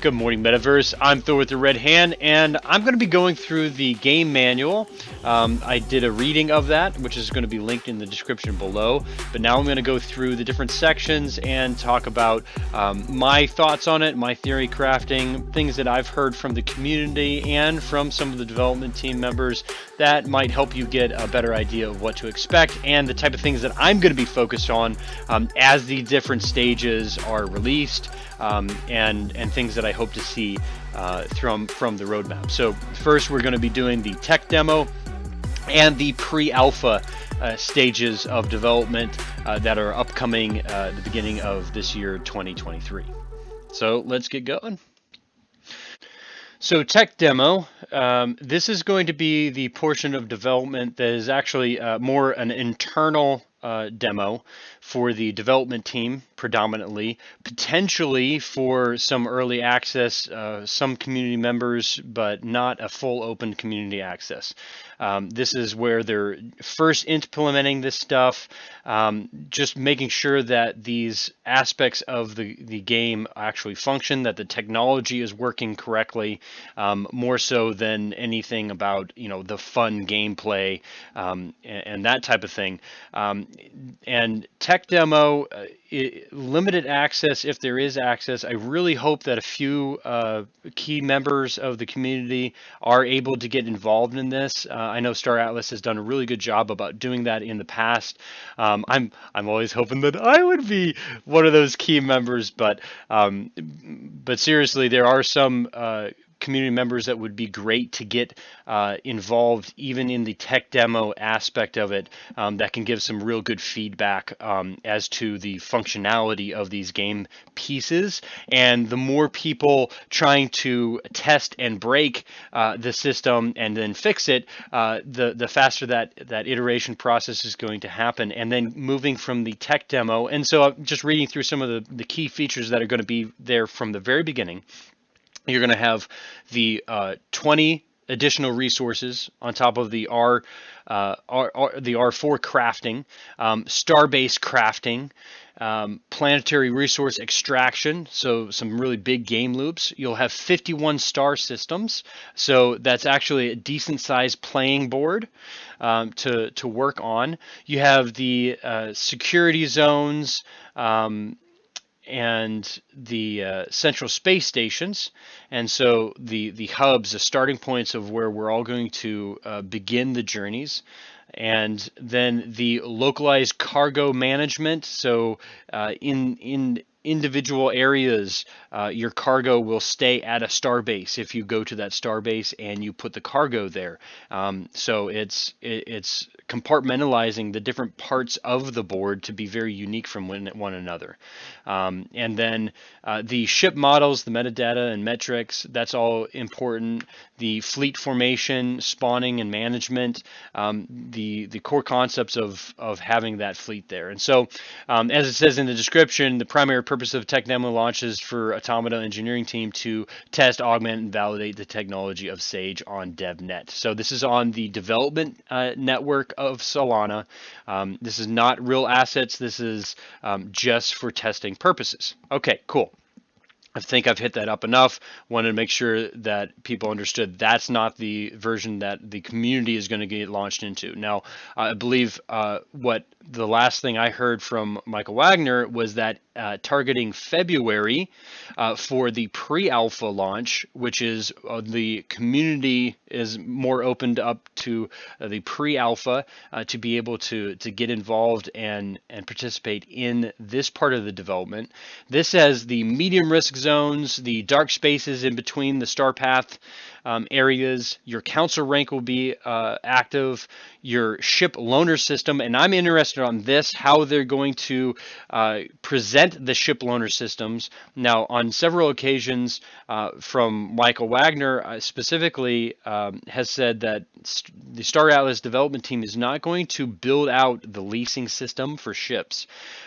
Good morning, Metaverse. I'm Thor with the Red Hand, and I'm going to be going through the game manual. I did a reading of that, which is going to be linked in the description below. But now I'm going to go through the different sections and talk about my thoughts on it, my theory crafting, things that I've heard from the community and from some of the development team members that might help you get a better idea of what to expect and the type of things that I'm going to be focused on as the different stages are released. And things that I hope to see from the roadmap. So first we're going to be doing the tech demo and the pre-alpha stages of development that are upcoming at the beginning of this year 2023. So let's get going. So tech demo, this is going to be the portion of development that is actually more an internal demo for the development team predominantly, potentially for some early access, some community members, but not a full open community access. This is where they're first implementing this stuff, just making sure that these aspects of the game actually function, that the technology is working correctly, more so than anything about, the fun gameplay and that type of thing. And tech demo, limited access if there is access. I really hope that a few key members of the community are able to get involved in this. I know Star Atlas has done a really good job about doing that in the past. I'm always hoping that I would be one of those key members, but seriously, there are some community members that would be great to get involved even in the tech demo aspect of it, that can give some real good feedback as to the functionality of these game pieces. And the more people trying to test and break the system and then fix it, the faster that iteration process is going to happen. And then moving from the tech demo, and so I'm just reading through some of the key features that are going to be there from the very beginning. You're going to have the 20 additional resources on top of the R4 crafting, star-based crafting, planetary resource extraction, so some really big game loops. You'll have 51 star systems, so that's actually a decent sized playing board to work on. You have the security zones, and the central space stations, and so the hubs, the starting points of where we're all going to begin the journeys. And then the localized cargo management. So in individual areas, your cargo will stay at a star base if you go to that star base and you put the cargo there. So it's compartmentalizing the different parts of the board to be very unique from one another. And then the ship models, the metadata and metrics, that's all important. The fleet formation, spawning and management, the core concepts of having that fleet there. And so, as it says in the description, the primary purpose of tech demo launch is for Automata engineering team to test, augment, and validate the technology of Sage on DevNet. So this is on the development network of Solana. This is not real assets. This is just for testing purposes. Okay, cool. I think I've hit that up enough. Wanted to make sure that people understood that's not the version that the community is going to get launched into. Now, I believe what the last thing I heard from Michael Wagner was that targeting February for the pre-alpha launch, which is the community is more opened up to the pre-alpha to be able to get involved and participate in this part of the development. This has the medium risk zones, the dark spaces in between the star path areas. Your council rank will be active, your ship loaner system, and I'm interested on this, how they're going to present the ship loaner systems. Now, on several occasions from Michael Wagner specifically has said that the Star Atlas development team is not going to build out the leasing system for ships.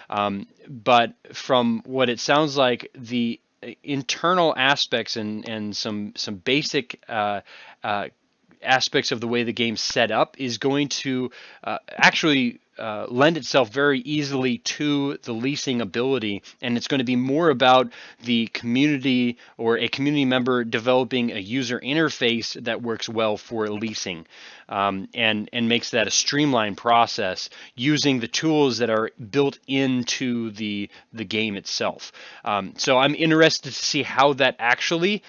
But from what it sounds like, the internal aspects and some basic aspects of the way the game's set up is going to actually lend itself very easily to the leasing ability, and it's going to be more about the community or a community member developing a user interface that works well for leasing, and makes that a streamlined process using the tools that are built into the game itself. So I'm interested to see how that actually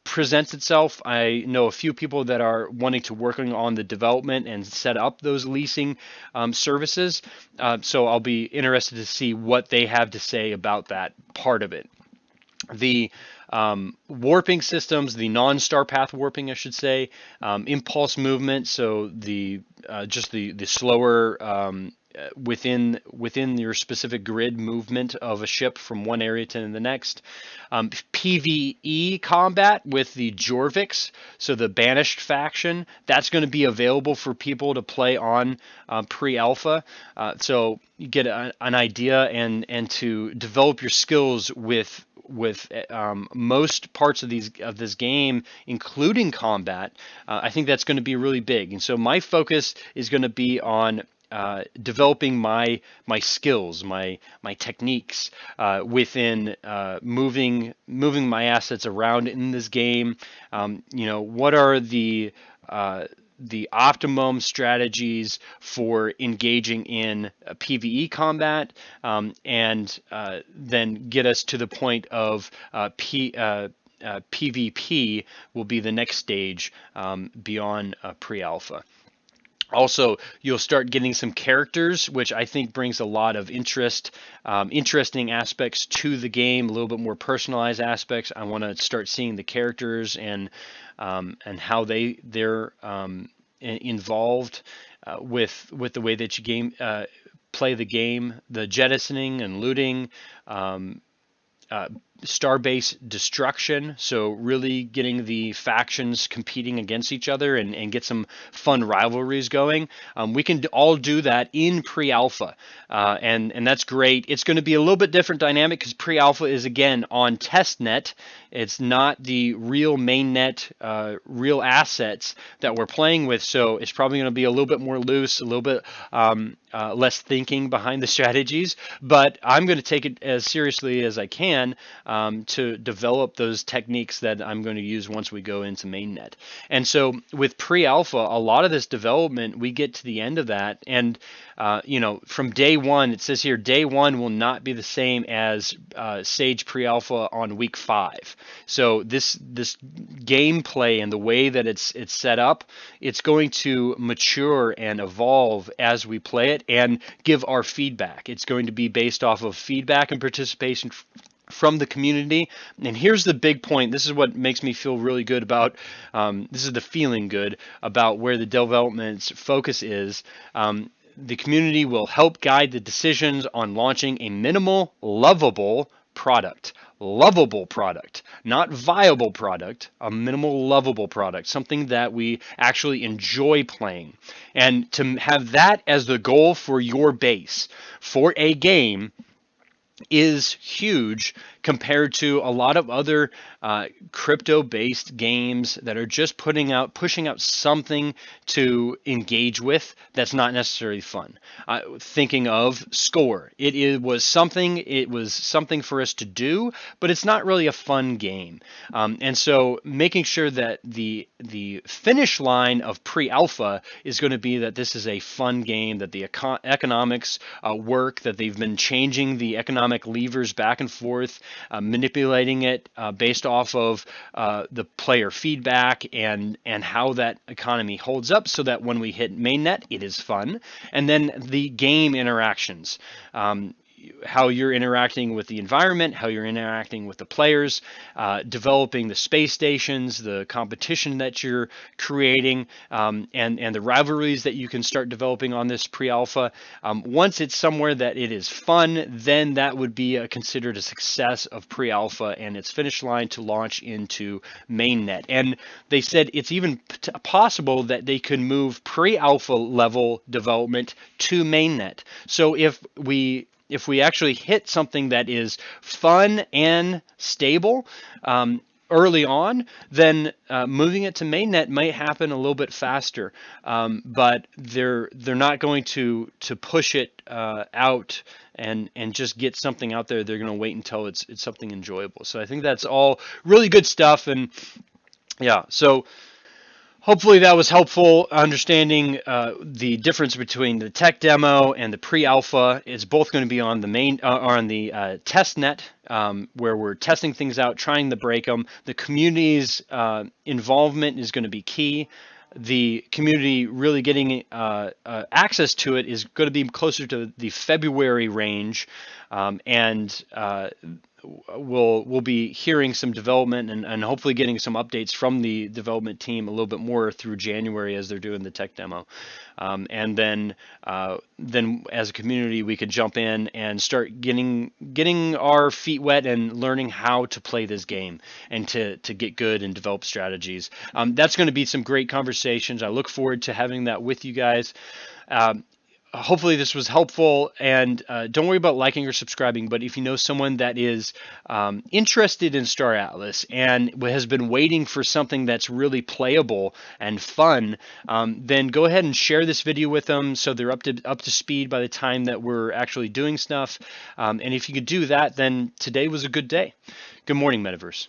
presents itself. I know a few people that are wanting to working on the development and set up those leasing services. So I'll be interested to see what they have to say about that part of it. The warping systems, the non-star path warping, I should say, impulse movement. So the just the slower within your specific grid movement of a ship from one area to the next. PvE combat with the Jorviks, so the banished faction, that's going to be available for people to play on pre-alpha. So you get an idea and to develop your skills with most parts of this game, including combat. I think that's going to be really big. And so my focus is going to be on developing my skills, my techniques within moving my assets around in this game. What are the optimum strategies for engaging in PvE combat, and then get us to the point of PvP will be the next stage beyond pre-alpha. Also, you'll start getting some characters, which I think brings a lot of interesting aspects to the game, a little bit more personalized aspects. I want to start seeing the characters and how they're involved with the way that you play the game, the jettisoning and looting. Starbase destruction, so really getting the factions competing against each other and get some fun rivalries going. We can all do that in pre-alpha, and that's great. It's going to be a little bit different dynamic because pre-alpha is again on testnet. It's not the real mainnet, real assets that we're playing with, so it's probably going to be a little bit more loose, a little bit less thinking behind the strategies, but I'm going to take it as seriously as I can to develop those techniques that I'm going to use once we go into mainnet. And so with pre-alpha, a lot of this development, we get to the end of that, and from day one, it says here, day one will not be the same as Sage pre-alpha on week 5. So this gameplay and the way that it's set up, it's going to mature and evolve as we play it and give our feedback. It's going to be based off of feedback and participation from the community. And here's the big point. This is what makes me feel really good about, this is the feeling good about where the development's focus is. The community will help guide the decisions on launching a minimal, lovable product. Lovable product, not viable product, a minimal lovable product, something that we actually enjoy playing. And to have that as the goal for your base for a game is huge compared to a lot of other crypto-based games that are just pushing out something to engage with that's not necessarily fun. Thinking of Score, it was something for us to do, but it's not really a fun game. And so making sure that the finish line of pre-alpha is going to be that this is a fun game, that the economics work, that they've been changing the economic levers back and forth, manipulating it based off of the player feedback and how that economy holds up, so that when we hit mainnet, it is fun. And then the game interactions. How you're interacting with the environment, how you're interacting with the players, developing the space stations, the competition that you're creating, and the rivalries that you can start developing on this pre-alpha. Once it's somewhere that it is fun, then that would be considered a success of pre-alpha and its finish line to launch into mainnet. And they said it's even possible that they could move pre-alpha level development to mainnet. So if we actually hit something that is fun and stable, early on, then moving it to mainnet might happen a little bit faster. But they're not going to push it out and just get something out there. They're going to wait until it's something enjoyable. So I think that's all really good stuff. And yeah, so hopefully that was helpful understanding the difference between the tech demo and the pre-alpha. It's both going to be on the main on the test net, where we're testing things out, trying to break them. The community's involvement is going to be key. The community really getting access to it is going to be closer to the February range, and we'll be hearing some development and hopefully getting some updates from the development team a little bit more through January as they're doing the tech demo. And then as a community, we could jump in and start getting our feet wet and learning how to play this game and to get good and develop strategies. That's going to be some great conversations. I look forward to having that with you guys. Hopefully this was helpful, and don't worry about liking or subscribing, but if you know someone that is interested in Star Atlas and has been waiting for something that's really playable and fun, then go ahead and share this video with them so they're up to speed by the time that we're actually doing stuff. And if you could do that, then today was a good day. Good morning, Metaverse.